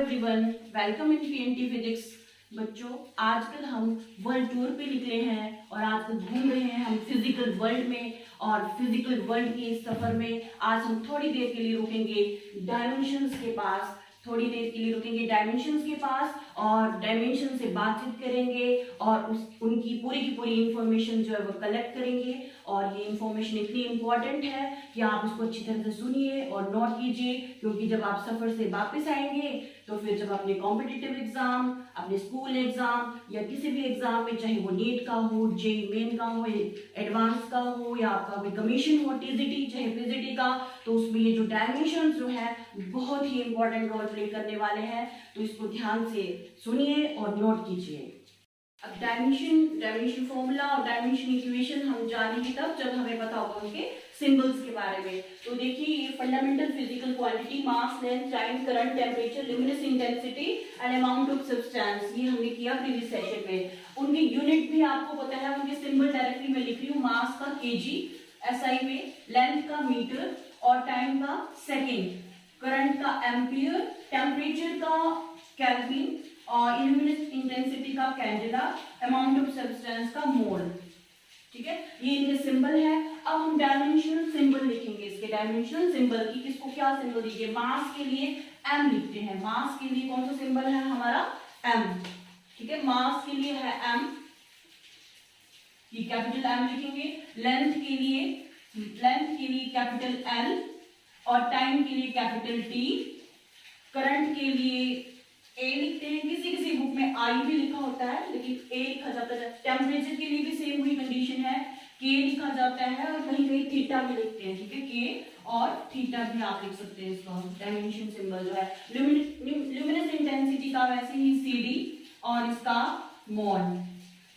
Everyone, welcome in PNT physics. बच्चों, आजकल हम वर्ल्ड टूर पे निकले हैं और आजकल घूम रहे हैं हम फिजिकल वर्ल्ड में। और फिजिकल वर्ल्ड के इस सफर में आज हम थोड़ी देर के लिए रुकेंगे डायमेंशंस के पास। थोड़ी देर के लिए रुकेंगे डायमेंशंस के पास और डायमेंशन से बातचीत करेंगे और उनकी पूरी की पूरी इंफॉर्मेशन जो है वो कलेक्ट करेंगे। और ये इंफॉर्मेशन इतनी इंपॉर्टेंट है कि आप इसको अच्छी तरह से सुनिए और नोट कीजिए, क्योंकि जब आप सफर से वापस आएंगे तो फिर जब अपने कॉम्पिटिटिव एग्जाम, अपने स्कूल एग्जाम या किसी भी एग्जाम में, चाहे वो नीट का हो, जेईई मेन का हो, एडवांस का हो या आपका कोई कमीशन हो, टीजीटी चाहे पीजीटी का, तो उसमें ये जो डायमेंशन जो है बहुत ही इंपॉर्टेंट रोल प्ले करने वाले हैं। तो इसको ध्यान से सुनिए और नोट कीजिए। अब डायमेंशन फॉर्मूला और डायमेंशन इक्वेशन हम जानेंगे तब जब हमें पता होगा उनके सिंबल्स के बारे में। तो देखिए, ये fundamental physical quantity, mass, length, time, current, temperature, luminous intensity and amount of substance, ये हमने किया प्रीवियस सेशन में। उनके यूनिट भी आपको पता है, उनके सिंबल डायरेक्टली मैं लिख रही हूँ। मास का केजी एसआई में, लेंथ का मीटर और टाइम का सेकेंड, करंट का एम्पियर, टेम्परेचर का केल्विन और इल्यूमिनेस इंटेंसिटी का कैंडेला, अमाउंट ऑफ सब्सटेंस का मोल। ठीक है, ये इनके सिंबल है। अब हम डायमेंशनल सिंबल लिखेंगे। इसके डायमेंशनल सिंबल की किसको क्या सिंबल दीजिए? मास के लिए m लिखते हैं। मास के लिए कौन सा सिंबल है हमारा? m। ठीक है, मास के लिए है m, ये कैपिटल M लिखेंगे। लेंथ के लिए कैपिटल L और टाइम के लिए कैपिटल T। करंट के लिए A लिखते हैं। किसी किसी बुक में I भी लिखा होता है, लेकिन A लिखा जाता है। टेम्परेचर के लिए भी सेम वही कंडीशन है, K लिखा जाता है और कहीं कहीं थीटा भी लिखते हैं। ठीक है, K और थीटा भी आप लिख सकते हैं। इसका डायमेंशन सिंबल जो है ल्यूमिनस इंटेंसिटी का वैसे ही CD और इसका मोल।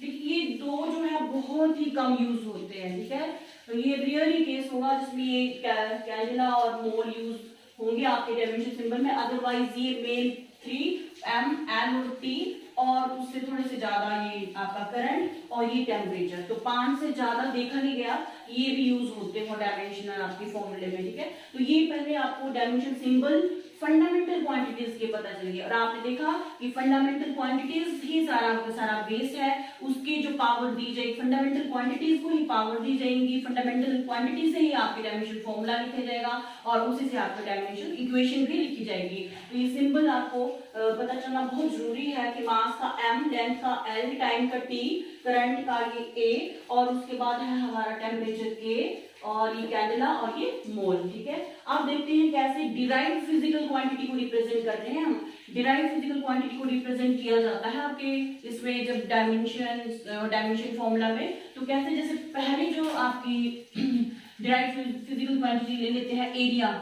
देखिए, ये दो जो है बहुत ही कम यूज होते हैं। ठीक है, तो ये रियली केस होगा जिसमें ये कैंडेला और मोल यूज होंगे आपके डायमेंशन सिंबल में। अदरवाइज ये मेन 3 M L और T और उससे थोड़े से ज्यादा ये आपका करंट और ये टेम्परेचर। तो 5 से ज्यादा देखा नहीं गया, ये भी यूज होते हैं डायमेंशन आपके फॉर्मूले में। ठीक है, तो ये पहले आपको डायमेंशन सिंबल फंडामेंटल क्वांटिटीज के पता चल गया। और आपने देखा कि फंडामेंटल क्वांटिटीज ही सारा बेस है। उसकी जो पावर दी जाएगी, फंडामेंटल क्वांटिटीज को ही पावर दी जाएंगी। फंडामेंटल क्वांटिटी से ही आपके डायमेंशन फॉर्मूला लिखा जाएगा और उसी से आपका डायमेंशन इक्वेशन भी लिखी जाएगी। तो ये सिंबल आपको पता चलना बहुत जरूरी है कि मास का M, लेंथ का L, टाइम का T, करंट का ये A और उसके बाद है हमारा टेम्परेचर K और ये कैंडेला और ये मोल। ठीक है, अब देखते हैं कैसे डिराइव्ड फिजिकल क्वांटिटी को रिप्रेजेंट करते हैं हम। डिराइव्ड फिजिकल क्वांटिटी को रिप्रेजेंट किया जाता है आपके इसमें जब डायमेंशन फॉर्मूला में। तो कैसे, जैसे पहले जो आपकी डिराइव्ड फिजिकल क्वांटिटी ले लेते हैं एरिया।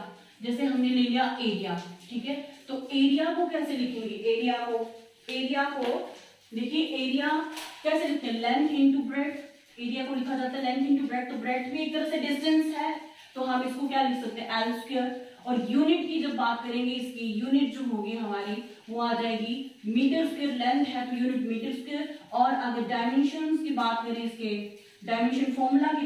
जैसे हमने ले लिया एरिया। ठीक है, तो एरिया को कैसे लिखेंगे? एरिया को देखिए, एरिया कैसे लिखते हैं? Length into breadth. एरिया को लिखा जाता है लेंथ इंटू ब्रेड्थ। तो ब्रेड्थ भी एक तरह से डिस्टेंस है, तो हम इसको क्या लिख सकते हैं? L square. और यूनिट की जब बात करेंगे, इसकी यूनिट जो होगी हमारी वो आ जाएगी मीटर स्क्वायर। लेंथ है तो यूनिट मीटर स्क्वायर। और अगर डायमेंशंस की बात करें, इसके डायमेंशन फॉर्मूला की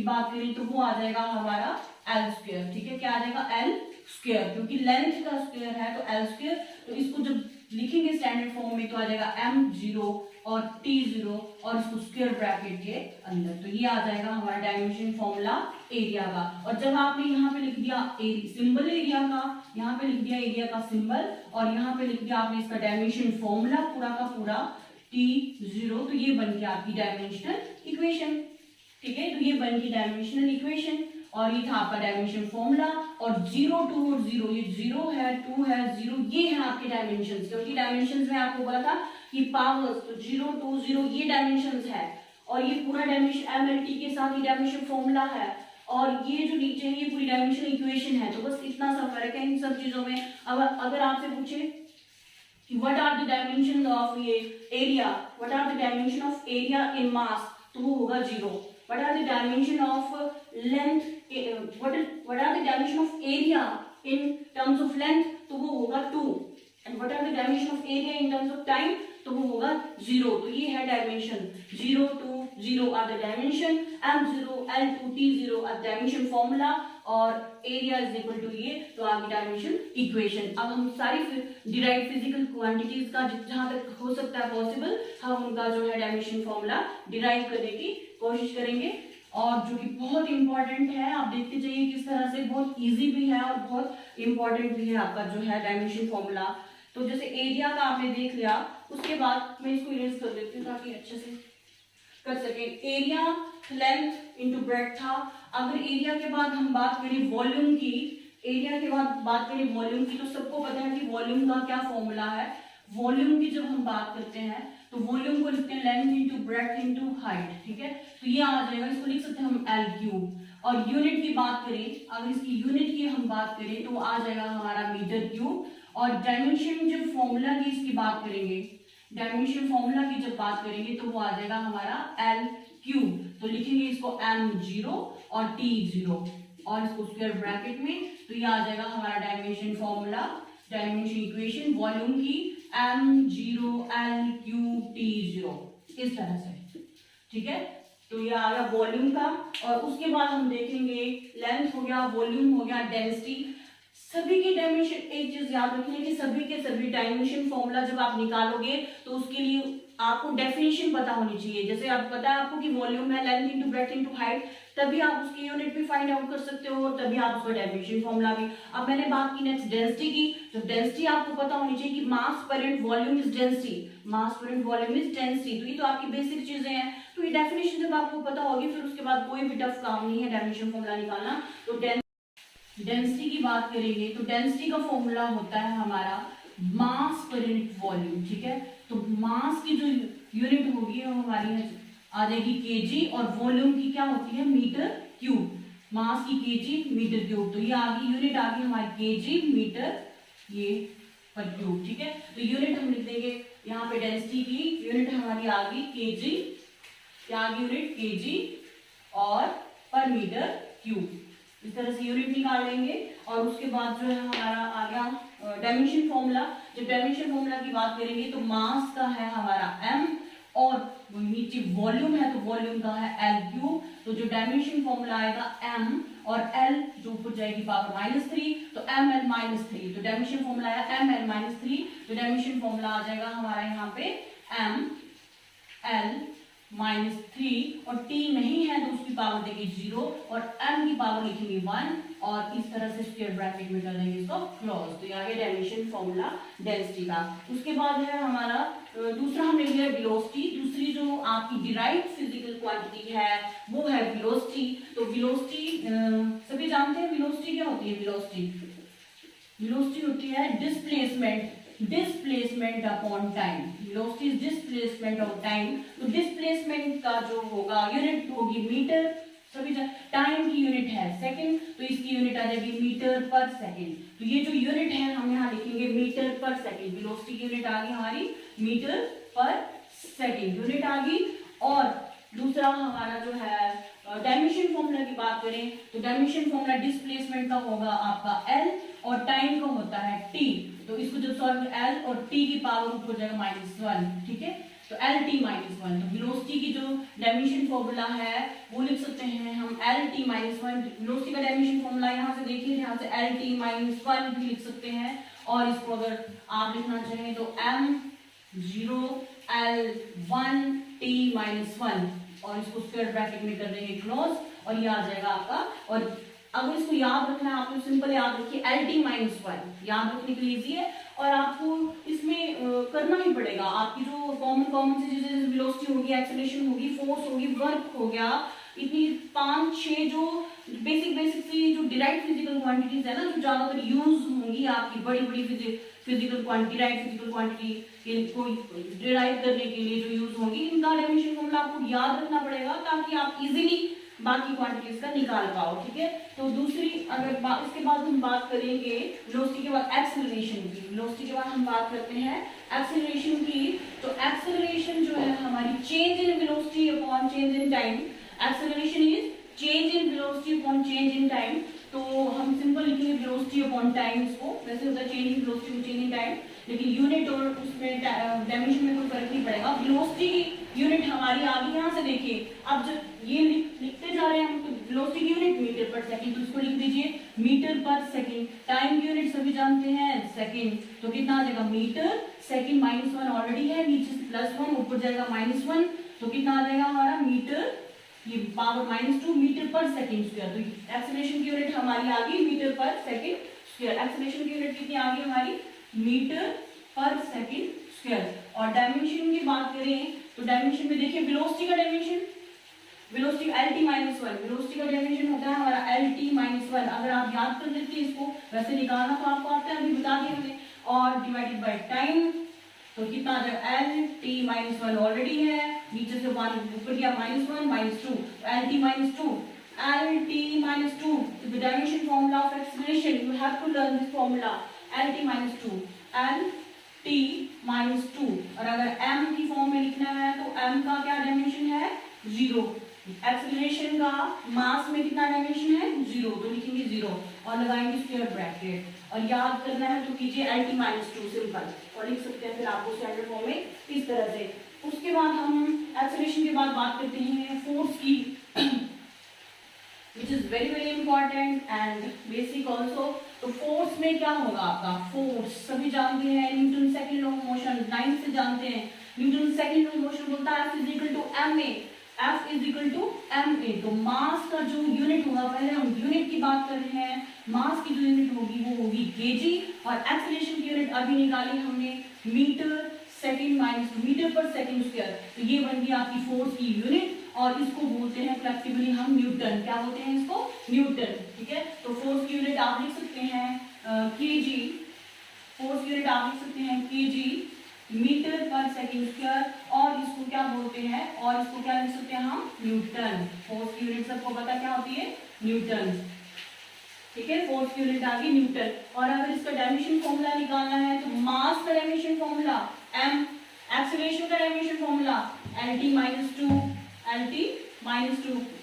बात करें तो वो आ जाएगा हमारा L स्क्वायर। ठीक है, क्या आ जाएगा? L स्क्वायर, क्योंकि लेंथ का स्क्वायर है तो L स्क्वायर। तो इसको जब लिखेंगे स्टैंडर्ड फॉर्म में तो आ जाएगा M0 और T0 और इसको स्क्वायर ब्रैकेट के अंदर। तो ये आ जाएगा हमारा डायमेंशन फॉर्मूला एरिया का। और जब आपने यहाँ पे लिख दिया सिंबल एरिया का, यहाँ पे लिख दिया एरिया का सिंबल और यहाँ पे लिख दिया आपने इसका डायमेंशन फॉर्मूला पूरा का पूरा T0, तो ये बन गया आपकी डायमेंशनल इक्वेशन। ठीक है, तो ये बन गई डायमेंशनल इक्वेशन और ये था आपका डायमेंशन फॉर्मूला। और 0, 2 और 0, ये 0 है, 2 है, 0, ये है आपके डायमेंशंस। क्योंकि डायमेंशंस में आपको बोला था कि पावर्स, तो 0, 2, 0 ये डायमेंशंस है और ये पूरा डायमेंशन MLT के साथ ही डायमेंशन फॉर्मूला है। और ये जो नीचे है ये पूरी डायमेंशनल इक्वेशन है। तो बस इतना सा फर्क है इन सब चीजों में। अब अगर आपसे पूछे कि what are the dimension of ये area, what are the dimension of area in mass, तो वो होगा 0। What are the dimension of length? What are the dimension of area in terms of length? तो वो होगा 2. And what are the dimension of area in terms of time? तो वो होगा 0. तो ये है dimension. 0, 2, 0 are the dimension. M0, L2, T0 are dimension formula. और एरिया इज इक्वल टू ये, तो आगे डायमेंशन इक्वेशन। अब हम सारी डिराइव फिजिकल क्वांटिटीज का जहां तक हो सकता है पॉसिबल हम उनका जो है डायमेंशन फॉर्मूला डिराइव करने की कोशिश करेंगे, और जो कि बहुत इंपॉर्टेंट है। आप देखते जाइए किस तरह से बहुत इजी भी है और बहुत इंपॉर्टेंट भी है आपका जो है डायमेंशन फॉर्मूला। तो जैसे एरिया का आपने देख लिया, उसके बाद मैं इसको इरेज कर देती हूँ ताकि अच्छे से कर सके। एरिया लेंथ इनटू ब्रेड्थ था। अगर एरिया के बाद हम बात करें वॉल्यूम की, एरिया के बाद बात करें वॉल्यूम की, तो सबको पता है कि वॉल्यूम का क्या फॉर्मूला है। वॉल्यूम की जब हम बात करते हैं तो वॉल्यूम को लिखते हैं length into breadth into height, ठीक है। तो ये आ जाएगा, इसको लिख सकते हैं हम एल क्यूब। और यूनिट की बात करें, अगर इसकी यूनिट की हम बात करें तो आ जाएगा हमारा मीटर क्यूब। और डायमेंशन जब फॉर्मूला की इसकी बात करेंगे, डायमेंशन फॉर्मूला की जब बात करेंगे तो वो आ जाएगा हमारा एल क्यूब। तो लिखेंगे इसको m0 और t0 और इसको स्क्वायर ब्रैकेट में, तो ये आ जाएगा हमारा dimension formula, dimension equation volume की m0 l क्यूब t0, इस तरह से, ठीक है। तो ये आ गया वॉल्यूम का। और उसके बाद हम देखेंगे लेंथ हो गया, वॉल्यूम हो गया, डेंसिटी। सभी की डायमेंशन, एक चीज याद रखनी कि सभी के सभी डायमेंशन फॉर्मूला जब आप निकालोगे तो उसके लिए आपको डेफिनेशन पता होनी चाहिए। जैसे आप पता है आपको कि वॉल्यूम है length into breadth into height, तभी आप उसकी यूनिट भी फाइंड आउट कर सकते हो, तभी आप उसका डायमेंशन फॉर्मूला भी। अब मैंने बात की नेक्स्ट डेंसिटी की, तो डेंसिटी आपको पता होनी चाहिए कि mass per unit volume is density, mass per unit volume is density. तो ये तो आपकी बेसिक चीजें हैं। तो ये डेफिनेशन जब आपको पता होगी फिर उसके बाद कोई भी टफ काम नहीं है डायमेंशन फॉर्मूला निकालना। तो डेंसिटी की बात करेंगे तो डेंसिटी का फॉर्मूला होता है हमारा मास पर यूनिट वॉल्यूम, ठीक है। तो मास की जो यूनिट होगी वो हमारी आ जाएगी केजी, और वॉल्यूम की क्या होती है मीटर क्यूब। मास की केजी मीटर क्यूब, तो ये आ गई यूनिट आ गई हमारी केजी मीटर ये पर क्यूब, ठीक है। तो यूनिट हम लिख देंगे यहाँ पे, डेंसिटी की यूनिट हमारी आ गई केजी, क्या आ गई यूनिट केजी और पर मीटर क्यूब, इस तरह से यूनिट निकाल लेंगे। और उसके बाद जो है हमारा आ गया डायमेंशन फॉर्मूला। जब डायमेंशन फॉर्मूला की बात करेंगे तो मास का है हमारा m, और नीचे वॉल्यूम है तो वॉल्यूम का है एल क्यूब। तो जो डायमेंशन फॉर्मूला आएगा m और l जो ऊपर जाएगी पावर -3, तो ml-3, तो डायमेंशन फॉर्मूला आया ml-3, तो डायमेंशन फॉर्मूला आ जाएगा हमारा यहाँ पे ml-3, और t नहीं है तो उसकी पावर देंगे 0 और m की पावर लिखेंगे 1, और इस तरह से स्क्वायर ब्रैकेट में कर देंगे इसको क्लोज। तो यहाँ डायमेंशन फॉर्मूला डेंसिटी का। उसके बाद है हमारा दूसरा हम ले लिया वेलोसिटी। दूसरी जो आपकी डिराइव्ड फिजिकल क्वांटिटी है वो है वेलोसिटी। तो वेलोसिटी सभी जानते हैं वेलोसिटी क्या होती है। वेलोसिटी होती है displacement upon time. Velocity is displacement of time. तो डिस्प्लेसमेंट का जो होगा यूनिट होगी मीटर, सभी टाइम की यूनिट है सेकंड, तो इसकी यूनिट आ जाएगी मीटर पर सेकंड। तो ये जो यूनिट है हम यहाँ लिखेंगे मीटर पर सेकंड। वेलोसिटी की यूनिट आ गई हमारी मीटर पर सेकंड यूनिट आ गई। और दूसरा हमारा जो है डायमेंशन फॉर्मूला की बात करें तो डायमेंशन फॉर्मूला डिस्प्लेसमेंट का होगा आपका एल और टाइम का होता है टी। तो इसको जब सॉल्व एल और टी की पावर ऊपर जाएगा -1, ठीक है। तो एल टी -1, तो वेलोसिटी की जो डायमेंशन फॉर्मूला है वो लिख सकते हैं हम एल टी -1। वेलोसिटी का डायमेंशन फॉर्मूला यहाँ से देखिए, यहाँ से एल टी -1 भी लिख सकते हैं। और इसको अगर आप लिखना चाहें तो m0 l1 t -1, और इसको स्क्वायर ब्रैकेट में कर देंगे क्लोज, और ये आ जाएगा आपका। और अगर इसको याद रखना है आपको सिंपल याद रखिए LT -1 याद रखने के लिए इजी है। और आपको इसमें करना ही पड़ेगा, आपकी जो कॉमन सी चीजें वेलोसिटी होगी, एक्सेलरेशन होगी, फोर्स होगी, वर्क हो गया, इतनी 5-6 जो बेसिक सी जो डायरेक्ट फिजिकल क्वांटिटीज है ना, जो ज्यादातर यूज होंगी आपकी बड़ी physical quantity, direct physical quantity को डिराइव करने के लिए जो यूज होंगी, इनका डायमेंशन फॉर्मूला आपको याद रखना पड़ेगा ताकि आप इजीली बाकी क्वांटिटीज का निकाल पाओ, ठीक है। तो दूसरी अगर इसके बाद हम बात करेंगे वेलोसिटी के बाद एक्सेलरेशन की। वेलोसिटी के बाद हम बात करते हैं एक्सेलरेशन की। तो एक्सेलरेशन जो है हमारी change in velocity upon change in time. Acceleration is change in velocity upon change in time. तो हम सिंपल लिखेंगे वेलोसिटी अपॉन टाइम। इसको वैसे होता है changing velocity to changing time, लेकिन यूनिट और उसमें डायमेंशन में कोई फर्क नहीं पड़ेगा। वेलोसिटी की यूनिट हमारी आ गई, यहाँ से देखिए अब जब ये लिखते जा रहे हैं हम, तो वेलोसिटी की यूनिट मीटर पर सेकंड, तो इसको लिख दीजिए मीटर पर सेकंड। टाइम की यूनिट सभी जानते हैं सेकंड, तो कितना आ जाएगा मीटर सेकंड माइनस 1 ऑलरेडी है, नीचे से +1 ऊपर जाएगा -1, तो कितना आ जाएगा हमारा मीटर, ये पावर -2 मीटर पर सेकंड स्क्वायर। तो एक्सेलरेशन की यूनिट हमारी आ गई मीटर पर सेकंड स्क्वायर। एक्सेलरेशन की यूनिट कितनी आ गई हमारी मीटर पर सेकंड स्क्वायर। और डायमेंशन की बात करें तो डायमेंशन में देखिए वेलोसिटी का डायमेंशन, वेलोसिटी LT-1, वेलोसिटी का डायमेंशन होता है हमारा LT-1। अगर आप याद कर लेते हैं इसको, वैसे निकालना तो आपको आता है, अभी बता दिया हमने, और डिवाइडेड बाय टाइम, तो कितना आ जाएगा LT-1 ऑलरेडी है, नीचे से 1 ऊपर गया -1 -2, LT-2 the dimension formula of acceleration, you have to learn this formula LT-2 LT-2। और अगर m की फॉर्म में लिखना है तो m का क्या डायमेंशन है 0, एक्सेलरेशन का मास में कितना डायमेंशन है 0, तो लिखेंगे 0 और लगाएंगे स्क्वायर ब्रैकेट। और याद करना है तो कीजिए LT-2 सिंपल, और लिख सकते हैं फिर आपको स्टैंडर्ड फॉर्म में इस तरह से। उसके बाद हम एक्सेलरेशन के बाद बात करते हैं फोर्स की, which is very very important and basic also। तो फोर्स में क्या होगा आपका, फोर्स सभी जानते हैं, Newton second law of motion 9 से जानते हैं। Newton second law of motion बोलता है F is equal to ma, F is equal to ma। तो मास का जो यूनिट होगा, पहले हम यूनिट की बात कर रहे हैं, मास की जो यूनिट होगी वो होगी केजी, और एक्सेलरेशन की यूनिट अभी निकाली हमने मीटर सेकंड माइनस मीटर पर सेकंड स्क्वायर। तो ये बन गई आपकी फोर्स की यूनिट, और इसको बोलते हैं कलेक्टिवली हम न्यूटन। क्या बोलते हैं इसको, न्यूटन। ठीक है, तो फोर्स की यूनिट आप लिख सकते हैं केजी, फोर्स की यूनिट आप लिख सकते हैं केजी मीटर पर सेकंड स्क्वायर, और इसको क्या बोलते हैं, और इसको क्या लिख सकते हैं हम न्यूटन। फोर्स की यूनिट सबको पता क्या होती है, न्यूटन। ठीक है, फोर्स की यूनिट आ गई न्यूटन। और अगर इसका डायमेंशन फॉर्मूला निकालना है तो मास का डायमेंशन फॉर्मूला m, एक्सेलरेशन का डायमेंशन फॉर्मूला LT-2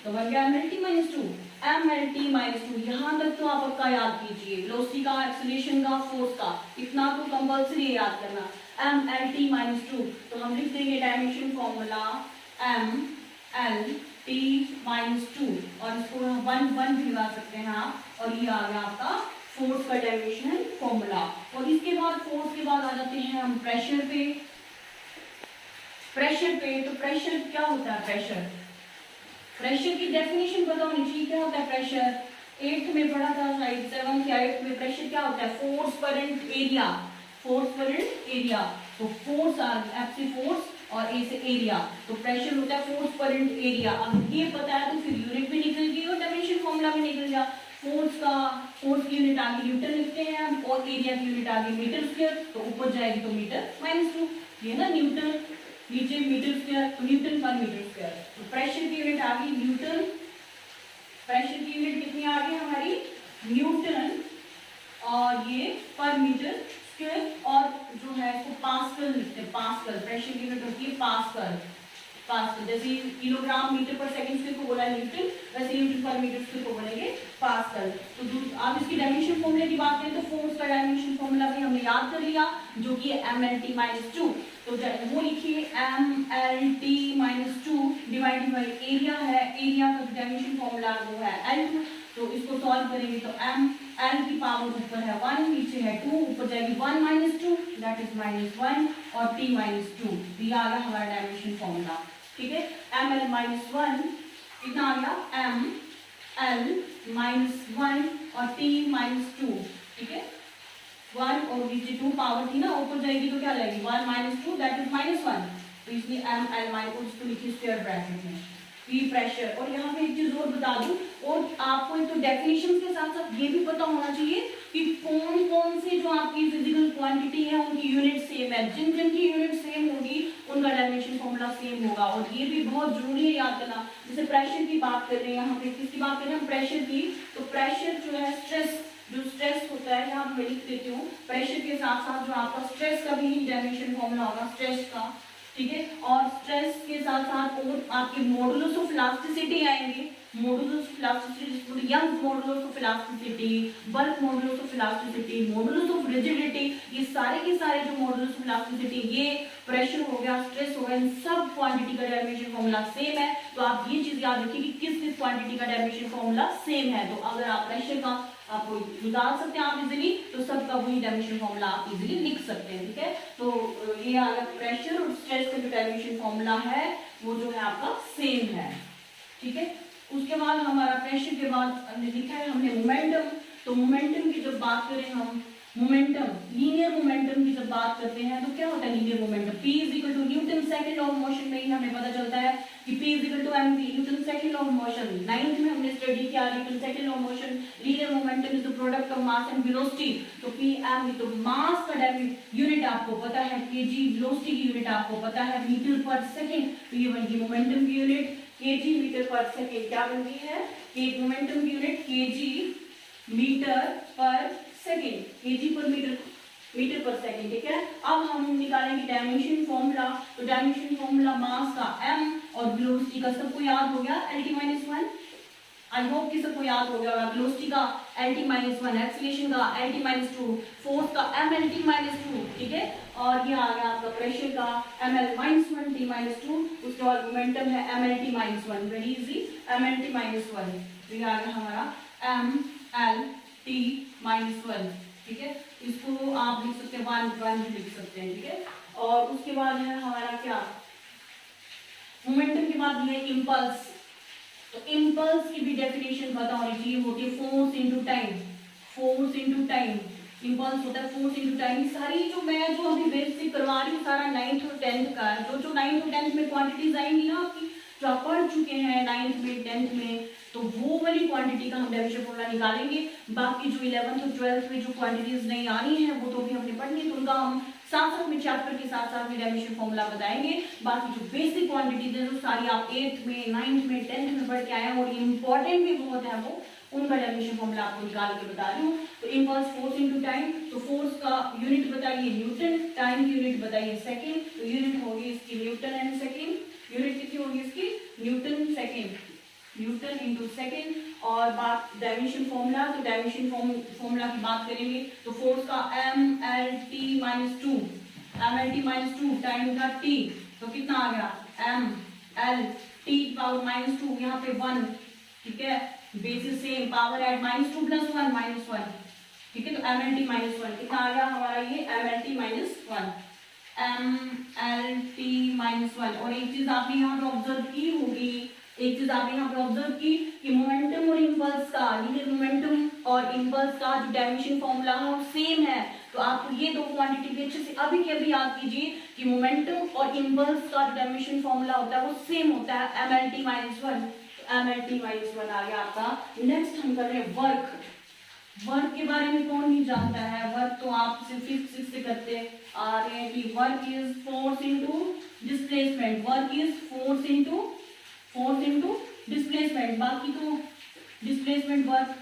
तो बन गया MLT-2 MLT-2। यहाँ तक तो आप पक्का याद कीजिए, वेलोसिटी का, एक्सेलरेशन का, फोर्स का, इतना तो कंपल्सरी याद करना MLT-2। तो हम लिख देंगे डायमेंशन फॉर्मूला MLT-2, और इसको 1 भी लगा सकते हैं आप, और ये आ गया आपका फोर्स का डायमेंशन फॉर्मूला। और इसके बाद फोर्स के बाद आ जाते हैं हम प्रेशर पे। तो प्रेशर क्या होता है, प्रेशर की डेफिनेशन पता होनी चाहिए। क्या होता है प्रेशर, 8th में पढ़ा था शायद, 7th या 8th में। प्रेशर क्या होता है, फोर्स पर एरिया, फोर्स पर एरिया। तो फोर्स F से फोर्स और A से एरिया, तो प्रेशर होता है फोर्स पर एरिया। अब ये पता है तो फिर यूनिट भी निकल गई और डायमेंशन फॉर्मूला भी निकल गया। फोर्स की यूनिट आ गई न्यूटन लिखते हैं हम, और एरिया की यूनिट आ गई मीटर स्क्वायर, तो ऊपर जाएगी तो मीटर -2, ये ना न्यूटन, नीचे मीटर स्क्वायर, तो न्यूटन पर मीटर स्क्वायर। तो प्रेशर की यूनिट आ गई न्यूटन, प्रेशर की यूनिट कितनी आ गई हमारी न्यूटन, और ये पर मीटर स्क्वायर, और जो है इसको पास्कल लिखते हैं, पास्कल। प्रेशर की यूनिट होती है पास्कल, जैसे किलोग्राम मीटर पर सेकंड स्क्वायर को बोला न्यूटन, वैसे न्यूटन पर मीटर स्क्वायर को बोलेंगे पास्कल। तो आप इसकी डायमेंशन फॉर्मूले की बात करें तो फोर्स का डायमेंशन फॉर्मूला भी हमने याद कर लिया, जो कि है MLT-2। तो वो लिखिए MLT-2 डिवाइडेड बाय एरिया है, एरिया का डायमेंशन फॉर्मूला वो है L2। तो इसको सॉल्व करेंगे तो L की पावर ऊपर है 1, नीचे है 2, ऊपर जाएगी 1 - 2 दैट इज -1, और T-2। तो ये आ गया हमारा डायमेंशन फॉर्मूला। ठीक है, ML-1 कितना आ गया, ML-1 और T-2। ठीक है, 1 और नीचे 2 पावर थी ना, ऊपर जाएगी तो क्या लगेगी 1 - 2 दैट इज -1, तो इसलिए ML- को इसको लिखिए स्क्वायर ब्रैकेट में। ये प्रेशर। और यहाँ पे एक चीज और बता दूं, और आपको एक तो डेफिनेशन के साथ साथ ये भी पता होना चाहिए कि कौन कौन से जो आपकी फिजिकल क्वांटिटी है उनकी यूनिट सेम है। जिन जिन की यूनिट सेम होगी उनका डायमेंशन फॉर्मूला सेम होगा, और ये भी बहुत जरूरी है याद करना। जैसे प्रेशर की बात कर रहे हैं, यहाँ पे किसकी बात कर रहे हैं, प्रेशर की। तो प्रेशर जो है स्ट्रेस, जो स्ट्रेस होता है, यहाँ मैं लिख देती हूँ, प्रेशर के साथ साथ जो आपका स्ट्रेस का भी डायमेंशन फॉर्मूला होगा, स्ट्रेस का। ठीक है, और स्ट्रेस के साथ साथ और आपके मॉडुलस ऑफ इलास्टिसिटी आएंगे, मॉडुलस ऑफ इलास्टिसिटी, जिसको young modulus of elasticity, bulk modulus of elasticity, modulus of rigidity, ये सारे के सारे जो मॉडुलस ऑफ इलास्टिसिटी, ये प्रेशर हो गया, स्ट्रेस हो गया, इन सब क्वांटिटी का डायमेंशन फॉर्मूला सेम है। तो आप ये चीज याद रखिए कि किस किस क्वांटिटी का डायमेंशन फॉर्मूला सेम है। तो अगर आप प्रेशर का आपको निकाल सकते हैं आप इजीली, तो सबका वही डायमेंशन फॉर्मूला आप इजीली लिख सकते हैं, ठीक है। तो ये अगर प्रेशर और स्ट्रेस का जो डायमेंशन फॉर्मूला है वो जो है आपका सेम है, ठीक है। उसके बाद हमारा प्रेशर के बाद लिखा है हमने मोमेंटम। तो मोमेंटम की जब बात करें हम, मोमेंटम लीनियर मोमेंटम की जब बात करते हैं तो क्या होता है linear momentum, P is equal to Newton second law of motion में ही हमें पता चलता है कि P is equal to mv, Newton second law of motion. 9th में हमने स्टडी किया Newton second law of motion, linear momentum is the product of mass and velocity. तो Pm, तो मास का यूनिट आपको पता है kg, वेलोसिटी की यूनिट आपको पता है मीटर पर सेकंड। तो ये बन गई मोमेंटम की यूनिट kg मीटर पर सेकंड। क्या बन गई है कि मोमेंटम की यूनिट kg मीटर पर सेकेंड, केजी पर मीटर पर सेकेंड, ठीक है। अब हम निकालेंगे डायमेंशन फॉर्मूला। तो डायमेंशन फॉर्मूला मास का m और वेलोसिटी का सबको याद हो गया Lt-1। आई होप कि सबको याद हो गया होगा। वेलोसिटी का Lt-1, एक्सीलरेशन का Lt-2, फोर्स का mLt-2, ठीक है। और ये आ गया आपका प्रेशर का mL-1 T-2। उसके बाद मोमेंटम है mLt-1, वेरी इजी, mLt-1। तो ये आ गया हमारा mLt-1, ठीक है। इसको आप लिख सकते हैं 1 भी लिख सकते हैं, ठीक है। और उसके बाद है हमारा क्या, मोमेंटम के बाद ये इंपल्स। तो इंपल्स की भी डेफिनेशन पता होनी चाहिए, होती है force into time. Force into time impulse होता है, फोर्स इनटू टाइम। सारी जो मैं जो अभी बेसिक करवा रही हूँ सारा 9th और 10th का है। जो 9th और 10th में क्वांटिटीज आएंगी ना आपकी, जो आप पढ़ चुके हैं 9th में 10th में, तो वो वाली क्वांटिटी का हम डायमेंशन फॉर्मूला निकालेंगे। बाकी जो 11th और 12th में जो क्वांटिटीज नहीं आनी है वो तो भी हमने पढ़नी है, तो उनका हम साथ साथ में चैप्टर के साथ साथ में डायमेंशन फॉर्मूला बताएंगे। बाकी जो बेसिक क्वांटिटीज है जो सारी आप 8th में 9th में 10th में पढ़ के आए हैं और इम्पोर्टेंट भी बहुत है वो, उनका डायमेंशन फॉर्मूला आपको निकाल के बता रही हूँ। तो इम्पल्स फोर्स इनटू टाइम, तो फोर्स का यूनिट बताइए न्यूटन, टाइम की यूनिट बताइए सेकंड। तो यूनिट होगी इसकी न्यूटन एंड सेकंड, यूनिट कितनी होगी इसकी Newton second, Newton into second. और बात डायमेंशन फॉर्मूला, तो डायमेंशन फॉर्मूला की बात करेंगे तो फोर्स का mLt-2, mLt-2 टाइम का t, तो कितना आ गया mLt-2, यहाँ पे 1, ठीक है, बेसिस सेम, पावर एट -2 + 1 -1, ठीक है। तो mLt-1 कितना आ गया हमारा ये mLt-1, mLt-1। और एक चीज आपने यहाँ पे ऑब्जर्व की होगी, एक चीज आपने यहाँ पे ऑब्जर्व की कि मोमेंटम और इंपल्स का, लीनियर मोमेंटम और इंपल्स का जो डायमेंशन फॉर्मूला है वो सेम है। तो आप ये दो क्वांटिटी भी अच्छे से अभी के अभी याद कीजिए कि मोमेंटम और इंपल्स का जो डायमेंशन फॉर्मूला होता है वो सेम होता है mLt-1। mLt-1 आ गया आपका। नेक्स्ट हम कर रहे हैं वर्क। वर्क के बारे में कौन नहीं जानता है, वर्क तो आप सिर्फ 5th 6th से करते आ रहे हैं कि work is force into displacement, work is force into displacement. बाकी तो डिस्प्लेसमेंट वर्क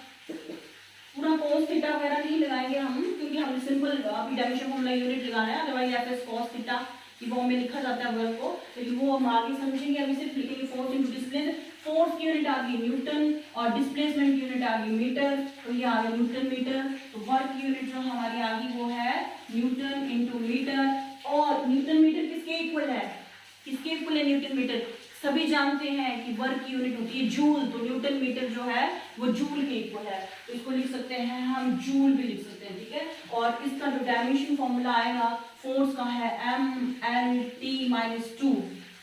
पूरा cos थीटा वगैरह नहीं लगाएंगे हम, क्योंकि हमने सिंपल अभी डायमेंशन फॉर्मूला यूनिट लगाना है, अदरवाइज एफ cos थीटा की फॉर्म में लिखा जाता है वर्क को, लेकिन वो हम आगे समझेंगे। अभी सिर्फ लिखेंगे फोर्स इनटू डिस्प्लेसमेंट। फोर्स की यूनिट आ गई न्यूटन और डिस्प्लेसमेंट की यूनिट आ गई मीटर, तो ये आ गया न्यूटन मीटर। तो वर्क की यूनिट जो हमारी आ गई वो है न्यूटन इनटू मीटर। और न्यूटन मीटर किसके इक्वल है, किसके इक्वल है न्यूटन मीटर, सभी जानते हैं कि वर्क की यूनिट होती है जूल, तो न्यूटन मीटर जो है वो जूल के इक्वल है। तो इसको लिख सकते हैं हम जूल भी लिख सकते हैं, ठीक है। और इसका जो डायमेंशन फॉर्मूला आएगा फोर्स का है mLt-2,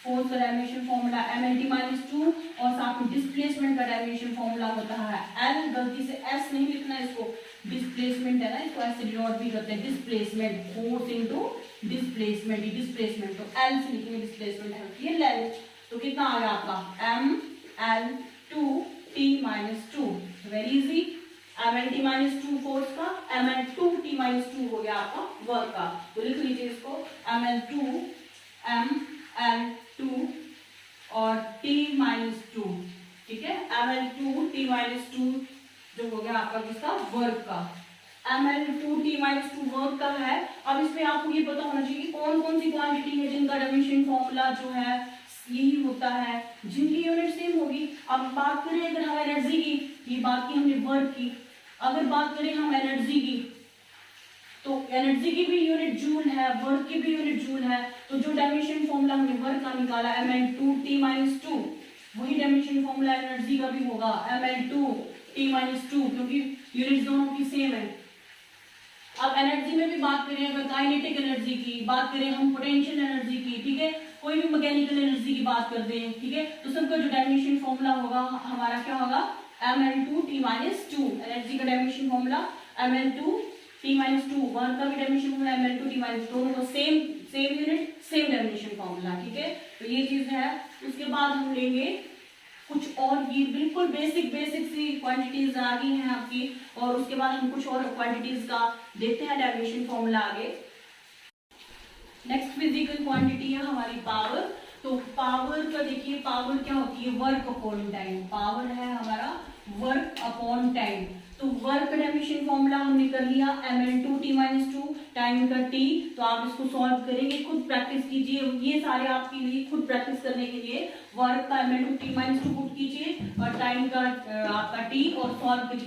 फोर्स का डायमेंशन फॉर्मूला mLt-2 और साथ में डिस्प्लेसमेंट का डायमेंशन फॉर्मूला होता है L, गलती से S नहीं लिखना है, इसको डिस्प्लेसमेंट है ना, इसको ऐसे डिनोट भी करते हैं, displacement, force into displacement, displacement तो L से लिखेंगे, डिस्प्लेसमेंट होती है लेंथ। तो कितना आ गया आपका mL2t-2, very easy, mLt-2 force का, mL2t-2 हो गया आपका वर्क का। तो लिख लीजिए इसको mL2 और t-2, ठीक है, mL2t-2 जो हो गया आपका किसका, वर्क का। mL2t-2 वर्क का है। अब इसमें आपको ये पता होना चाहिए कि कौन कौन सी क्वांटिटी है जिनका डायमेंशन फॉर्मूला जो है यही होता है, जिनकी यूनिट सेम होगी। अब बात करें अगर हम एनर्जी की, ये बात की हमने वर्क की, अगर बात करें हम एनर्जी की, तो एनर्जी की भी यूनिट जूल है, वर्क की भी यूनिट जूल है। तो जो डायमेंशन फॉर्मूला हमने वर्क का निकाला ml2t-2, वही डायमेंशन फॉर्मूला एनर्जी का भी होगा ml2t-2, क्योंकि यूनिट दोनों की सेम है। अब एनर्जी में भी बात करें, अगर काइनेटिक एनर्जी की बात करें, हम पोटेंशियल एनर्जी की, ठीक है, कोई भी मैकेनिकल एनर्जी की बात करते हैं, ठीक है, तो सबका जो डायमेंशन फॉर्मूला होगा हमारा क्या होगा ml2t-2। एनर्जी का डायमेंशन फॉर्मूला ml2t-2, वर्क का भी डायमेंशन फॉर्मूला ml2t-2, दोनों को same unit same dimension formula, ठीक है। तो ये चीज है। उसके बाद हम लेंगे कुछ और, ये बिल्कुल बेसिक सी क्वांटिटीज आ गई हैं आपकी, और उसके बाद हम कुछ और क्वांटिटीज का देखते हैं डायमेंशन फॉर्मूला आगे। नेक्स्ट फिजिकल क्वांटिटी है हमारी पावर। तो पावर का देखिए, पावर क्या होती है, वर्क अपॉन टाइम। पावर है हमारा वर्क अपॉन टाइम। तो वर्क का डायमेंशन फॉर्मूला हमने कर लिया ml2t-2, टाइम का t। तो आप इसको सॉल्व करेंगे, खुद प्रैक्टिस कीजिए, ये सारे आपके लिए खुद प्रैक्टिस करने के लिए। वर्क का ml2t-2 पुट कीजिए और टाइम का आपका t, और सॉल्व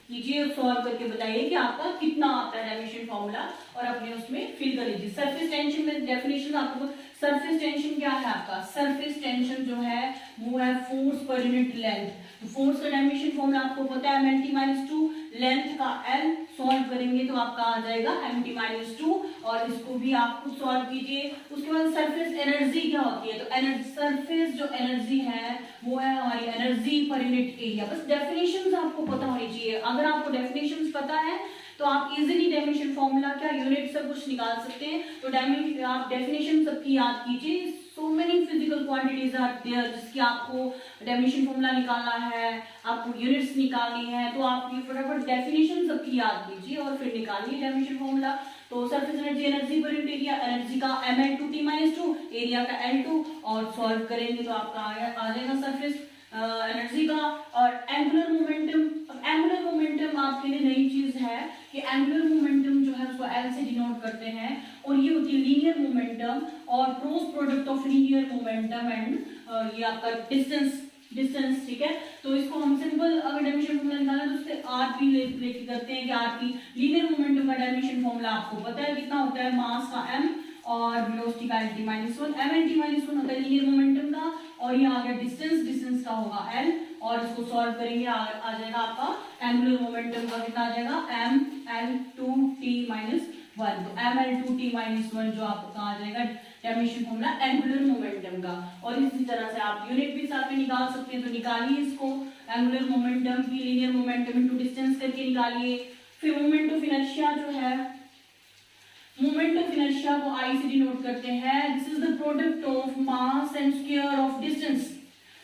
कीजिए और सॉल्व करके बताइए कि आपका कितना आता है डायमेंशन फॉर्मूला, और अपने उसमें फिल कर लीजिए। सरफेस टेंशन में डेफिनेशन आपको, सरफेस टेंशन क्या है आपका, सरफेस टेंशन जो है वो है फोर्स पर यूनिट लेंथ। तो फोर्स का डायमेंशन फॉर्मूला आपको पता है mlt-2, लेंथ का l, सॉल्व करेंगे तो आपका आ जाएगा mt-2, और इसको भी आप खुद सॉल्व कीजिए। उसके बाद सरफेस एनर्जी क्या होती है, तो सरफेस जो एनर्जी है वो है हमारी एनर्जी पर यूनिट एरिया। बस डेफिनेशंस आपको पता होनी चाहिए। अगर आपको डेफिनेशंस पता है तो आप इजीली डायमेंशन फॉर्मूला क्या यूनिट सब कुछ निकाल सकते हैं। तो डायमेंशन आप डेफिनेशन सबकी याद कीजिए। So many physical quantities are there, जिसकी आपको डायमेंशन फॉर्मूला निकालना है, आपको यूनिट्स निकालनी है, तो आप ये फटाफट डेफिनेशन सबकी याद कीजिए और फिर निकालिए डायमेंशन फॉर्मूला। तो surface energy, energy per unit area, energy का ml2t-2, एरिया का l2, और सॉल्व करेंगे तो आपका आ जाएगा सरफेस एनर्जी का। और एंगुलर मोमेंटम, एंगुलर मोमेंटम आपके लिए नई चीज है कि एंगुलर मोमेंटम जो है उसको L से डिनोट करते हैं, और ये होती है लीनियर मोमेंटम और cross product of linear momentum and ये आपका डिस्टेंस, ठीक है। तो इसको हम सिंपल अगर डायमेंशन फॉर्मूला निकालना है तो उससे आरपी लेके करते हैं कि आरपी लीनियर मोमेंटम का डायमेंशन फॉर्मूला आपको पता है कितना होता है, मास का m और वेलोसिटी का lt-1, mlt-1 होता है लीनियर मोमेंटम का, और ये आ गया डिस्टेंस का होगा l, और इसको सॉल्व करेंगे आ जाएगा आपका एंगुलर मोमेंटम का कितना आ जाएगा ml2t-1। तो ml2t-1 जो आपका आ जाएगा डायमेंशन फॉर्मूला एंगुलर मोमेंटम का। और इसी तरह से आप यूनिट भी साथ में निकाल सकते हैं, तो निकालिए इसको, एंगुलर मोमेंटम की लीनियर मोमेंटम इनटू डिस्टेंस करके निकालिए। फिर मोमेंट ऑफ इनर्शिया जो है, मोमेंट ऑफ इनर्शिया को I से डिनोट करते हैं। This is the product of mass and square of distance.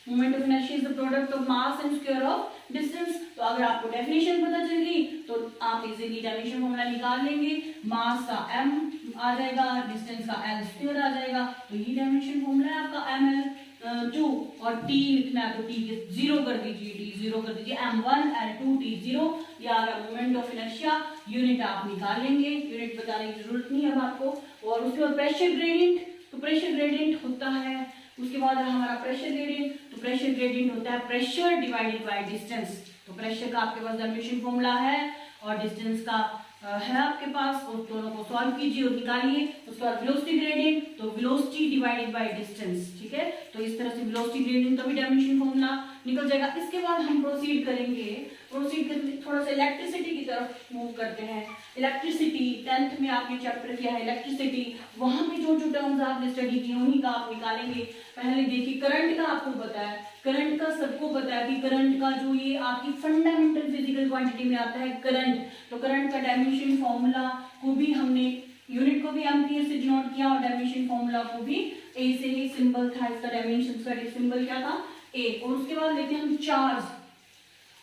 Moment of inertia is the product of mass and square of distance. तो अगर आपको डेफिनेशन पता चल गई तो आप इजीली डायमेंशन फॉर्मूला निकाल लेंगे। मास का m आ जाएगा, डिस्टेंस का l स्क्वायर आ जाएगा। तो ये डायमेंशन फॉर्मूला है आपका ml2, और t लिखना है तो t 0 कर दीजिए, t 0 कर दीजिए, m1 l2 t 0। ये आ गया मोमेंट ऑफ इनर्शिया। यूनिट आप निकाल लेंगे, यूनिट बताने की जरूरत नहीं है अब आपको। और उसके बाद प्रेशर ग्रेडियंट, तो प्रेशर ग्रेडियंट होता है, उसके बाद हमारा प्रेशर ग्रेडियंट, तो प्रेशर ग्रेडियंट होता है प्रेशर डिवाइडेड बाय डिस्टेंस। तो प्रेशर का आपके पास डायमेंशन फॉर्मूला है और डिस्टेंस का है आपके पास, उस दोनों को सॉल्व कीजिए और निकालिए। उसके बाद वेलोसिटी ग्रेडियंट, तो वेलोसिटी डिवाइडेड बाय डिस्टेंस, ठीक है। तो इस तरह से वेलोसिटी ग्रेडियंट का भी डायमेंशन फॉर्मूला निकल जाएगा। इसके बाद हम प्रोसीड करेंगे, थोड़ा सा इलेक्ट्रिसिटी की तरफ मूव करते हैं। इलेक्ट्रिसिटी 10th में आपने चैप्टर किया है इलेक्ट्रिसिटी, वहां पे जो टर्म्स आपने स्टडी की उन्हीं का आप निकालेंगे। पहले देखिए करंट का आपको पता है, करंट का सबको पता है कि करंट का जो ये आपकी फंडामेंटल फिजिकल क्वांटिटी में आता है करंट। तो करंट का डायमेंशन फॉर्मूला को भी हमने यूनिट को भी एम्पियर से डिनोट किया और डायमेंशन फॉर्मूला को भी ए से ही सिंबल था, इसका डायमेंशन का सिंबल क्या था, ए। और उसके बाद लेते हैं हम चार्ज।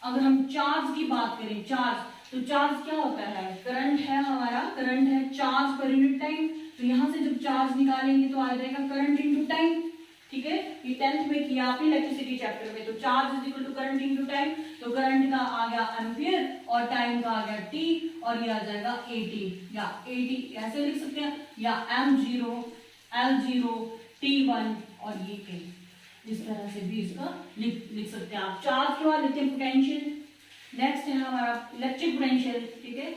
अगर हम चार्ज की बात करें, चार्ज, तो चार्ज क्या होता है, करंट है हमारा, करंट है चार्ज पर यूनिट टाइम। तो यहां से जब चार्ज निकालेंगे तो आ जाएगा करंट इनटू टाइम, ठीक है। ये 10th में किया आपने इलेक्ट्रिसिटी चैप्टर में। तो charge is equal to current into time. तो करंट का आ गया एम्पियर और टाइम का आ गया t, और ये आ जाएगा AT, या AT ऐसे लिख सकते हैं, या m0 L0 T1 और ये K। इस तरह से भी इसका लिख सकते हैं आप। चार्ज के बाद लिथियम पोटेंशियल। नेक्स्ट है हमारा इलेक्ट्रिक पोटेंशियल, ठीक है।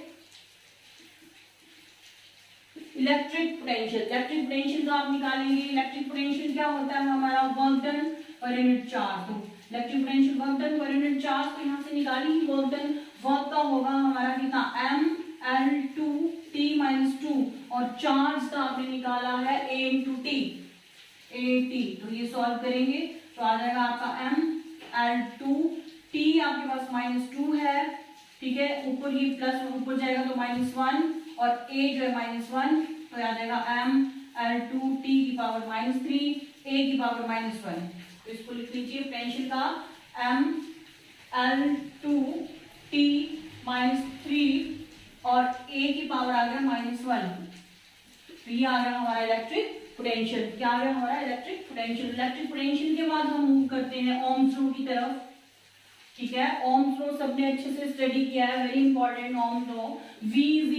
इलेक्ट्रिक पोटेंशियल का आप निकालेंगे। इलेक्ट्रिक पोटेंशियल क्या होता है हमारा, work done per unit charge. तो electric potential work done per unit charge, तो यहाँ से निकाली वर्क डन, वर्क का होगा हमारा कितना, m(L2t-2) और चार्ज का आपने निकाला है a(T), तो ये सॉल्व करेंगे तो आ जाएगा आपका m(L2t) आपके पास -2 है, ठीक है। ऊपर ही प्लस ऊपर जाएगा तो -1 और a जो है -1, तो आ जाएगा m(L2t) की पावर -3 a की पावर -1। तो इसको लिख लीजिए पोटेंशियल का m(L2t-3) और a की पावर आ गया -1। तो ये आ गया हमारा इलेक्ट्रिक पोटेंशियल। क्या आ गया हमारा इलेक्ट्रिक पोटेंशियल। इलेक्ट्रिक पोटेंशियल के बाद हम मूव करते हैं ओम्स लॉ की तरफ, ठीक है। ओम्स लॉ सबने अच्छे से स्टडी किया है, very important Ohm's law. V =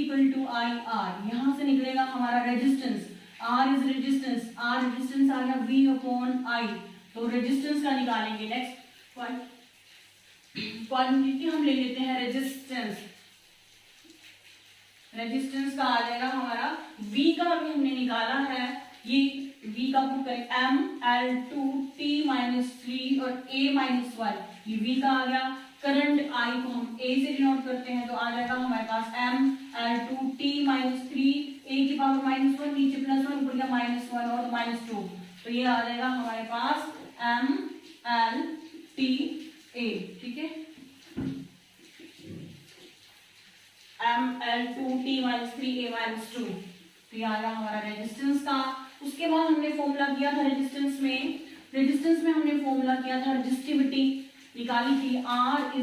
IR, यहाँ से निकलेगा हमारा resistance, R is resistance, R resistance आ गया V/I, तो रेजिस्टेंस का निकालेंगे। नेक्स्ट क्वांटिटी हम ले लेते हैं रेजिस्टेंस। रेजिस्टेंस का आ जाएगा हमारा, V का भी हमने निकाला है, ये V का पुट करें m(L2t-3) और a-1, ये V का आ गया। करंट I को हम A से डिनोट करते हैं, तो आ जाएगा हमारे पास m(L2t-3) a की पावर -1, नीचे +1 ऊपर का -1 और -2, तो ये आ जाएगा हमारे पास mLTA, ठीक है। mL2t-3 a-2, तो ये आ गया हमारा रेजिस्टेंस का। उसके बाद हमने फॉर्मूला किया था रेजिस्टेंस में हमने फॉर्मूला किया था रेजिस्टिविटी निकाली थी, R =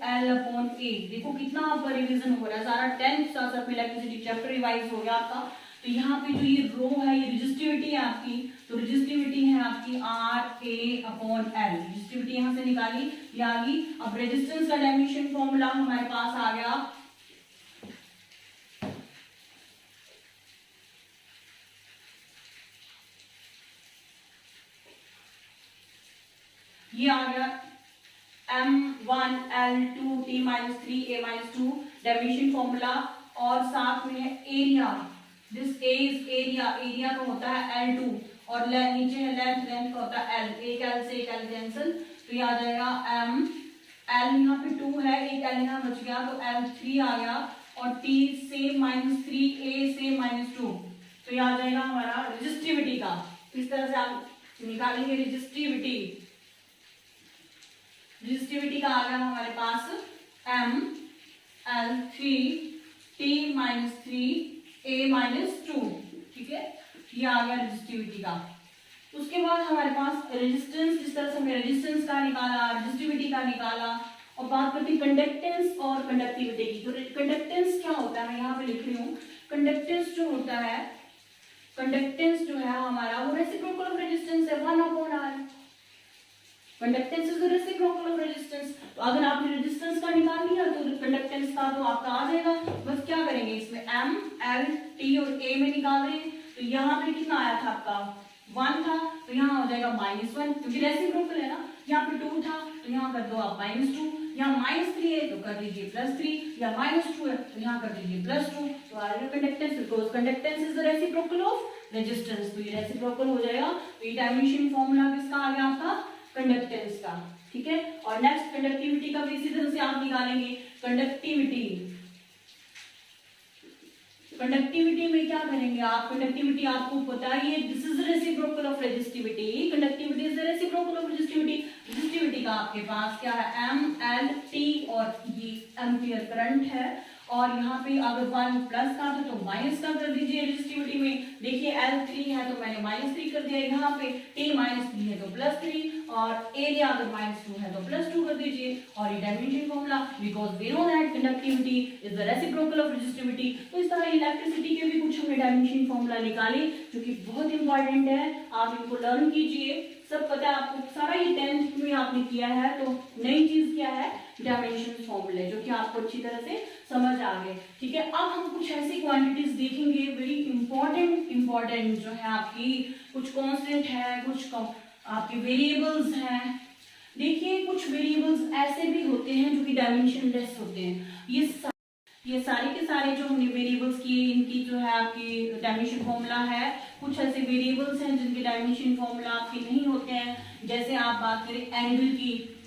ρL/A। देखो कितना आपका रिवीजन हो रहा है, सारा 10th साथ इलेक्ट्रिसिटी चैप्टर रिवाइज हो गया आपका। तो यहाँ पे जो ये रो है ये रेजिस्टिविटी है आपकी, तो रेजिस्टिविटी है आपकी RA/L। रेजिस्टिविटी यहाँ से निकाली, ये आ गई। अब रेजिस्टेंस का डायमेंशन फॉर्मूला हमारे पास आ गया, ये आ गया m(1)L2t-3 a-2 डायमेंशन फॉर्मूला, और साथ में है area, this A is area का होता है L2 और नीचे है लेंथ का होता है L, एक L से एक L कैंसिल, तो ये आ जाएगा L यहाँ पे 2 है, एक L यहाँ बच गया तो L3 आ गया, और T से -3 A से -2, तो ये आ जाएगा हमारा रेजिस्टिविटी का। इस तरह से आप निकालेंगे रेजिस्टिविटी का आ गया हमारे पास mL3t-3 a-2, ठीक है, ये आ गया रेजिस्टिविटी का। उसके बाद हमारे पास रेजिस्टेंस, जिस तरह से हमने रेजिस्टेंस का निकाला, रेजिस्टिविटी का निकाला, और बात करते हैं कंडक्टेंस और कंडक्टिविटी की। तो कंडक्टेंस क्या होता है, मैं यहाँ पे लिख रही हूँ, कंडक्टेंस जो होता है, कंडक्टेंस जो है हमारा वो रेसिप्रोकल ऑफ रेजिस्टेंस है 1/R। Conductance is reciprocal of resistance. तो अगर आपने रेजिस्टेंस का निकाल लिया तो कंडक्टेंस का तो आपका आ जाएगा। बस क्या करेंगे, इसमें m, L, T और A में निकाल रहे हैं, तो यहाँ पे कितना आया था आपका 1 था, तो यहाँ हो जाएगा -1, क्योंकि रेसिप्रोकल है ना। यहाँ पे 2 था तो यहाँ कर दो आप -2, यहाँ -3 है तो कर दीजिए +3, या -2 है तो यहाँ कर दीजिए +2, तो आ जाएगा conductance, because conductance is the reciprocal of resistance, तो ये रेसिप्रोकल हो जाएगा। तो ये डायमेंशन फॉर्मूला किसका आ गया आपका, कंडक्टेंस का, ठीक है। और नेक्स्ट कंडक्टिविटी का भी इसी तरह से आप निकालेंगे। कंडक्टिविटी में क्या करेंगे आप, कंडक्टिविटी आपको पता है, this is reciprocal of resistivity, conductivity is the reciprocal of resistivity. Resistivity का आपके पास क्या है, mL/T, और ये एम्पियर करंट है, और यहाँ पे अगर 1 प्लस का था तो माइनस का कर दीजिए। रेजिस्टिविटी में देखिए L3 है तो मैंने -3 कर दिया, यहाँ पे T -3 है तो +3, और एरिया अगर -2 है तो +2 कर दीजिए। और ये dimension formula, because we know that conductivity is the reciprocal of resistivity. तो इस तरह इलेक्ट्रिसिटी के भी कुछ हमने डायमेंशन फॉर्मूला निकाले जो कि बहुत इंपॉर्टेंट है, आप इनको लर्न कीजिए। सब पता है आपको, सारा ये 10th में आपने किया है, तो नई चीज क्या है, डायमेंशन फॉर्मूले, जो कि आपको अच्छी तरह से समझ आ गए, ठीक है। अब हम कुछ ऐसी क्वांटिटीज देखेंगे वेरी इंपॉर्टेंट जो है आपकी, कुछ कांस्टेंट है, कुछ आपके वेरिएबल्स हैं। देखिए कुछ वेरिएबल्स ऐसे भी होते हैं जो कि डायमेंशनलेस होते हैं। ये सारे के सारे जो हमने वेरिएबल्स किए इनकी जो है आपकी डायमेंशन फॉर्मूला है। कुछ ऐसे वेरिएबल्स हैं जिनके डायमेंशन फॉर्मूला आपके नहीं होते हैं। जैसे आप बात करें एंगल की,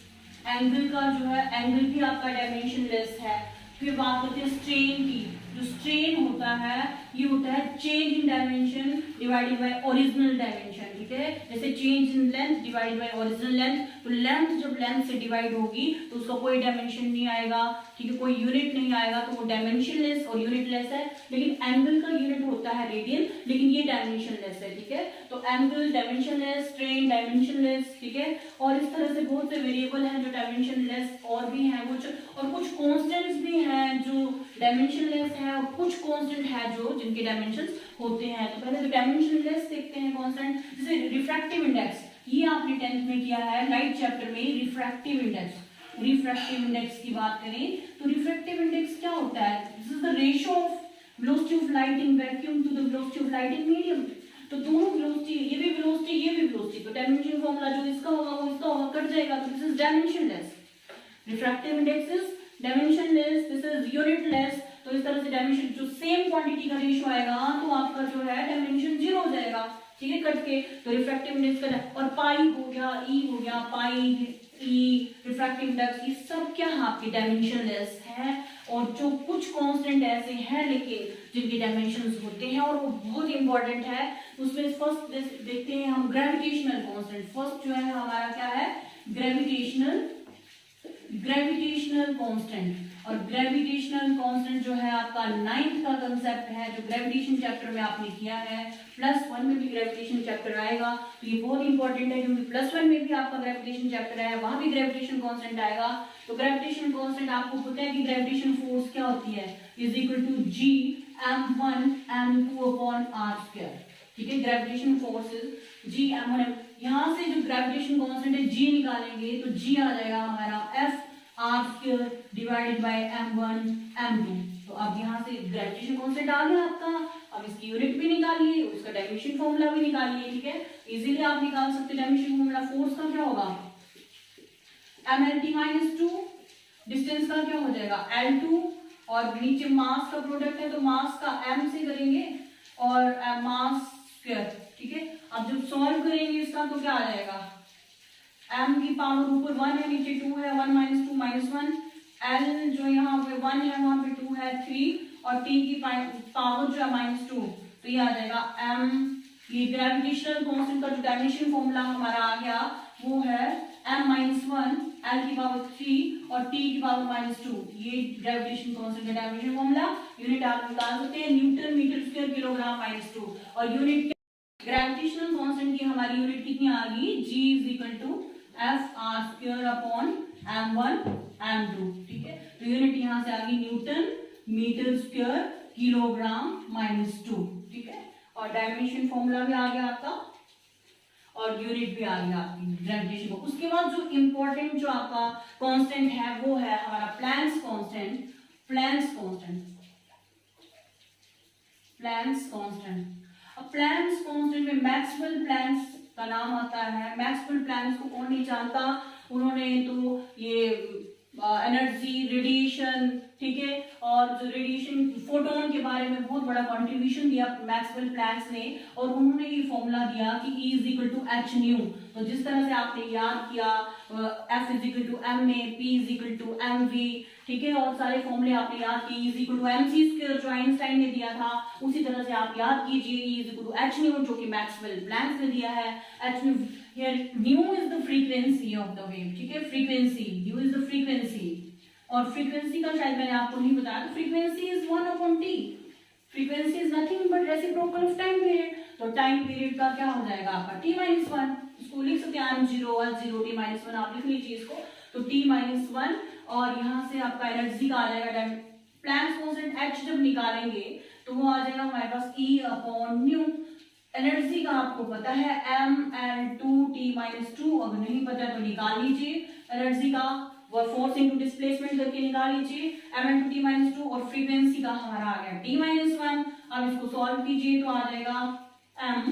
एंगल का जो है एंगल भी आपका डायमेंशनलेस है। फिर बात करते हैं स्ट्रेन की, जो स्ट्रेन होता है ये होता है change in dimension divided by original dimension, ठीक है। जैसे change in length divided by original length, तो लेंथ जब लेंथ से डिवाइड होगी तो उसका कोई डायमेंशन नहीं आएगा, ठीक है, कोई यूनिट नहीं आएगा, तो वो डायमेंशनलेस और यूनिटलेस है। लेकिन एंगल का यूनिट होता है रेडियन, लेकिन ये डायमेंशनलेस है, ठीक है। तो एंगल डायमेंशनलेस, स्ट्रेन डायमेंशनलेस, ठीक है। और इस तरह से बहुत से वेरिएबल हैं जो डायमेंशनलेस और भी हैं कुछ, और कुछ कांस्टेंट्स भी हैं जो डायमेंशनलेस है, और कुछ कांस्टेंट है जो जिनके डायमेंशंस होते हैं। तो पहले तो डायमेंशनलेस देखते हैं कांस्टेंट, जैसे रिफ्रैक्टिव इंडेक्स, ये आपने 10th में किया है लाइट चैप्टर में। रिफ्रैक्टिव इंडेक्स, रिफ्रैक्टिव इंडेक्स की बात करें तो रिफ्रैक्टिव इंडेक्स क्या होता है? This is the ratio of velocity of light in vacuum to the velocity of light in medium. तो दोनों वेलोसिटी, ये भी वेलोसिटी ये भी वेलोसिटी, तो डायमेंशन फॉर्मूला जो इसका होगा वो इसका होगा, कट जाएगा, तो this is dimensionless. Refractive index is dimensionless, this is unitless. तो इस तरह से डायमेंशन जो सेम क्वांटिटी का रेशियो आएगा तो आपका जो है डायमेंशन 0 हो जाएगा, ठीक है, कट के। तो रिफ्रैक्टिव इंडेक्स का, और पाई हो गया, ई हो गया, पाई, ई, रिफ्रैक्टिव इंडेक्स, ये सब क्या है आपके डायमेंशनलेस है। और जो कुछ कांस्टेंट ऐसे हैं लेकिन जिनके डायमेंशंस होते हैं और वो बहुत इंपॉर्टेंट है, उसमें फर्स्ट देखते हैं हम ग्रेविटेशनल कांस्टेंट। फर्स्ट जो है हमारा क्या है? Gravitational constant. और ग्रेविटेशनल कांस्टेंट जो है आपका 9th का कंसेप्ट है, जो ग्रेविटेशन चैप्टर में आपने किया है। +1 में भी ग्रेविटेशन चैप्टर आएगा, तो ये बहुत इंपॉर्टेंट है क्योंकि +1 में भी आपका ग्रेविटेशन चैप्टर है, वहां भी ग्रेविटेशन कांस्टेंट आएगा। तो ग्रेविटेशन कांस्टेंट आपको पता है कि ग्रेविटेशन फोर्स क्या होती है, is equal to G m1 m2 upon r², ठीक है। Gravitation force is G m1 यहाँ से जो ग्रेविटेशन कांस्टेंट है G निकालेंगे तो G आ जाएगा हमारा F r² divided by m1 m2। तो अब यहाँ से ग्रेविटेशन कांस्टेंट आ गया आपका। अब इसकी यूनिट भी निकालिए, उसका डायमेंशन फॉर्मूला भी निकालिए, ठीक है। इजीली आप निकाल सकते हैं डायमेंशन फॉर्मूला। फोर्स का क्या होगा? mlt-2, डिस्टेंस का क्या हो जाएगा? L2, और नीचे मास का प्रोडक्ट है तो मास का m से करेंगे और मास स्क्वायर, ठीक है। अब जब सॉल्व करेंगे इसका तो क्या आ जाएगा? m की पावर ऊपर 1 है, नीचे 2 है, 1 - 2 -1। l जो यहाँ पे 1 है वहां पे 2 है, 3, और t की पावर जो है -2, तो ये आ जाएगा m। ये ग्रेविटेशनल कांस्टेंट का जो डायमेंशन फॉर्मूला हमारा आ गया वो है m-1, l की पावर 3 और t की पावर -2। ये ग्रेविटेशन कांस्टेंट का डायमेंशन फॉर्मूला। यूनिट आप निकाल सकते हैं, न्यूटन मीटर स्क्वायर किलोग्राम -2। और यूनिट ग्रेविटेशनल कांस्टेंट की हमारी यूनिट कितनी आ गई? G = F r² upon m1 m2, ठीक है। तो यूनिट यहाँ से आ गई न्यूटन मीटर स्क्वायर किलोग्राम -2, ठीक है। और डायमेंशन फॉर्मूला भी आ गया आपका और यूनिट भी आ गया आपकी ग्रेविटेशन को। उसके बाद जो इंपॉर्टेंट जो आपका कांस्टेंट है वो है हमारा प्लैंक्स कांस्टेंट। प्लैंक्स कांस्टेंट में मैक्सवेल प्लैंक्स का नाम आता है। मैक्सवेल प्लैंक्स को कौन नहीं जानता? उन्होंने तो ये एनर्जी, रेडिएशन, ठीक है, और जो रेडिएशन फोटोन के बारे में बहुत बड़ा कंट्रीब्यूशन दिया मैक्सवेल प्लैंक्स ने। और उन्होंने ये फॉर्मूला दिया कि E = h/nu। तो जिस तरह से आपने याद किया F = ma, P = mv, ठीक है, और सारे फॉर्मूले आपने याद किए। E = mc² जो आइंस्टाइन ने दिया था, उसी तरह से आप याद कीजिए E = h/nu जो कि मैक्सवेल प्लैंक्स ने दिया है। h/nu here nu is the frequency of the wave, ठीक है, frequency, nu is the frequency। और फ्रीक्वेंसी का शायद मैंने आपको नहीं बताया, frequency is 1/t। Frequency is nothing but reciprocal of time period. तो टाइम पीरियड का क्या हो जाएगा आपका? t-1। इसको लिख सकते हैं m0 l0 t-1, आप लिख लीजिए इसको। तो t-1, और यहाँ से आपका एनर्जी का आ जाएगा प्लैंक्स कांस्टेंट h जब निकालेंगे तो वो आ जाएगा हमारे पास E/nu। एनर्जी का आपको पता है mL2t-2, अगर नहीं पता तो निकाल लीजिए एनर्जी का, वो फोर्स इनटू डिस्प्लेसमेंट करके निकाल लीजिए mL2t-2। और फ्रीक्वेंसी का हमारा आ गया t-1। अब इसको सॉल्व कीजिए तो आ जाएगा m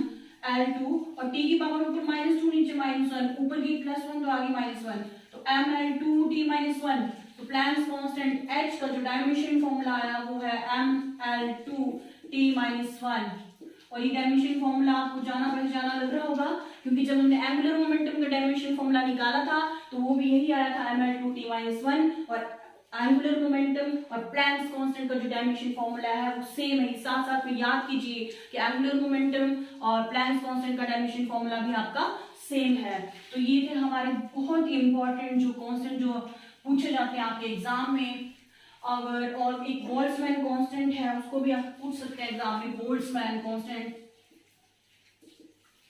L2 और t की पावर ऊपर -2 नीचे -1, ऊपर की +1 तो आगे -1, तो mL2t -1। तो प्लैंक्स कांस्टेंट h का जो डायमेंशन फॉर्मूला आया वो है mL2t -1। और ये डायमेंशन फॉर्मूला आपको जाना पहचाना लग रहा होगा, क्योंकि जब हमने एंगुलर मोमेंटम का डायमेंशन फॉर्मूला निकाला था तो वो भी यही आया था mL2t -1। और एंगुलर मोमेंटम और प्लैंक्स कांस्टेंट का जो डायमेंशन फॉर्मूला है वो सेम है। साथ साथ में याद कीजिए कि एंगुलर मोमेंटम और प्लैंक्स कांस्टेंट का डायमेंशन फॉर्मूला भी आपका सेम है। तो ये थे हमारे बहुत ही इंपॉर्टेंट जो कांस्टेंट जो पूछे जाते हैं आपके एग्जाम में। अगर और एक बोल्ट्जमैन कांस्टेंट है, उसको भी आप पूछ सकते हैं एग्जाम में। बोल्ट्जमैन कांस्टेंट,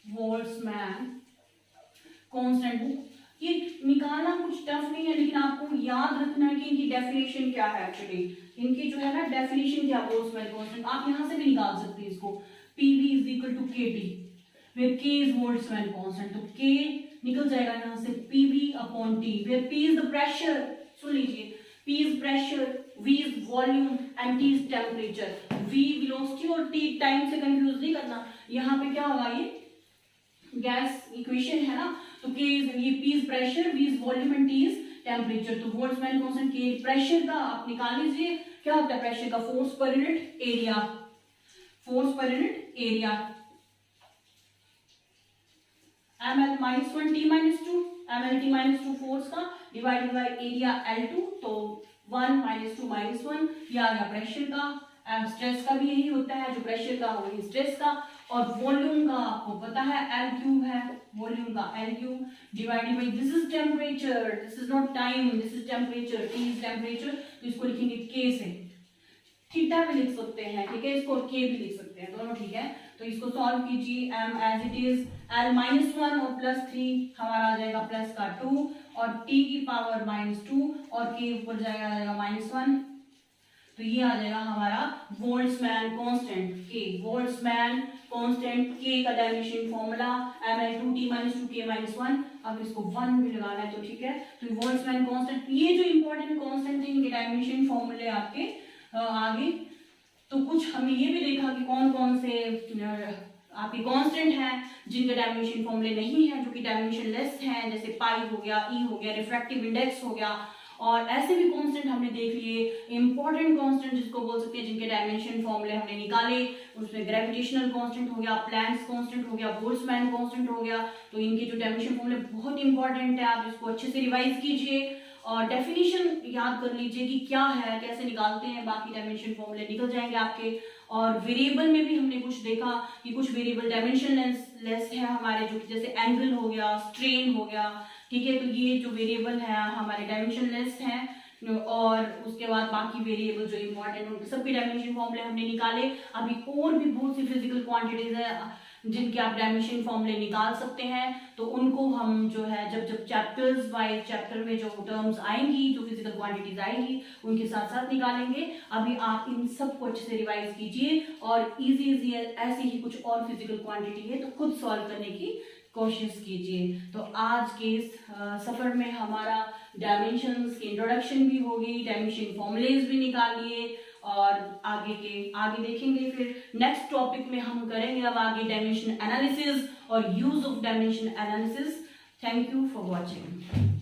बोल्ट्जमैन कांस्टेंट ये निकालना कुछ टफ नहीं है, लेकिन आपको याद रखना है कि इनकी डेफिनेशन क्या है। एक्चुअली इनकी जो है ना डेफिनेशन क्या, बोल्ट्जमैन कांस्टेंट आप यहां से भी निकाल सकते हैं इसको। PV = KT where K is Boltzmann constant, तो K निकल जाएगा यहाँ से PV/T where P is the pressure। सुन लीजिए, P is pressure, V is volume and T is temperature। V velocity और T टाइम से कंफ्यूज नहीं करना। यहाँ पे क्या होगा, ये गैस इक्वेशन है ना, तो K is ये P is pressure, V is volume and T is temperature। तो बोल्ट्जमैन कांस्टेंट K प्रेशर का आप निकाल लीजिए। क्या होता है प्रेशर का, force per unit area, force per unit area. ml -1 t -2 ml t -2 force का डिवाइडेड बाय एरिया L2, तो 1 -2 -1 ये आ गया प्रेशर का। स्ट्रेस का भी यही होता है, जो प्रेशर का वही स्ट्रेस का। और वॉल्यूम का आपको पता है L3 है, वॉल्यूम का L3 divided by this is temperature, this is not time, this is temperature, T is temperature. तो इसको लिखेंगे K से, थीटा भी लिख सकते हैं, ठीक है, इसको K भी लिख सकते हैं, दोनों ठीक है। तो इसको सॉल्व कीजिए, m as it is L -1 और +3 हमारा आ जाएगा प्लस का 2 और t की पावर -2 और k ऊपर जाएगा -1। तो ये आ जाएगा हमारा Boltzmann constant K, Boltzmann constant K का डायमेंशन फॉर्मूला mL2t -2 K -1। अब इसको 1 भी लगाना है तो ठीक है। तो बोल्ट्जमैन कांस्टेंट, ये जो इंपॉर्टेंट कांस्टेंट है इनके डायमेंशन फॉर्मूले आपके आगे। तो कुछ हमने ये भी देखा कि कौन कौन से आपके कांस्टेंट हैं जिनके डायमेंशन फॉर्मूले नहीं है, जो कि डायमेंशन लेस हैं, जैसे पाई हो गया, ई हो गया, रिफ्रैक्टिव इंडेक्स हो गया। और ऐसे भी कांस्टेंट हमने देख लिए, इंपॉर्टेंट कांस्टेंट जिसको बोल सकते हैं, जिनके डायमेंशन फॉर्मूले हमने निकाले। उसमें ग्रेविटेशनल कांस्टेंट हो गया, प्लैंक्स कांस्टेंट हो गया, बोल्ट्जमैन कांस्टेंट हो गया। तो इनके जो डायमेंशन फॉर्मूले बहुत इंपॉर्टेंट है, आप इसको अच्छे से रिवाइज कीजिए और डेफिनेशन याद कर लीजिए कि क्या है, कैसे निकालते हैं, बाकी डायमेंशन फॉर्मूले निकल जाएंगे आपके। और वेरिएबल में भी हमने कुछ देखा कि कुछ वेरिएबल डायमेंशन लेस है हमारे, जो कि जैसे एंगल हो गया, स्ट्रेन हो गया, ठीक है। तो ये जो वेरिएबल है हमारे डायमेंशन लेस हैं। और उसके बाद बाकी वेरिएबल जो इंपॉर्टेंट उनके सबके डायमेंशन फॉर्मूले हमने निकाले। अभी और भी बहुत सी फिजिकल क्वांटिटीज है जिनके आप डायमेंशन फॉर्मूले निकाल सकते हैं। तो उनको हम जो है जब जब चैप्टर्स वाइज चैप्टर में जो टर्म्स आएंगी, जो फिजिकल क्वांटिटीज आएंगी, उनके साथ साथ निकालेंगे। अभी आप इन सबको अच्छे से रिवाइज कीजिए और इजी ऐसी ही कुछ और फिजिकल क्वांटिटी है तो खुद सॉल्व करने की कोशिश कीजिए। तो आज के इस सफर में हमारा डायमेंशंस की इंट्रोडक्शन भी होगी, डायमेंशन फॉर्मूलेज भी निकाल लिए और आगे देखेंगे। फिर नेक्स्ट टॉपिक में हम करेंगे अब आगे डायमेंशन एनालिसिस और use of dimension analysis. Thank you for watching.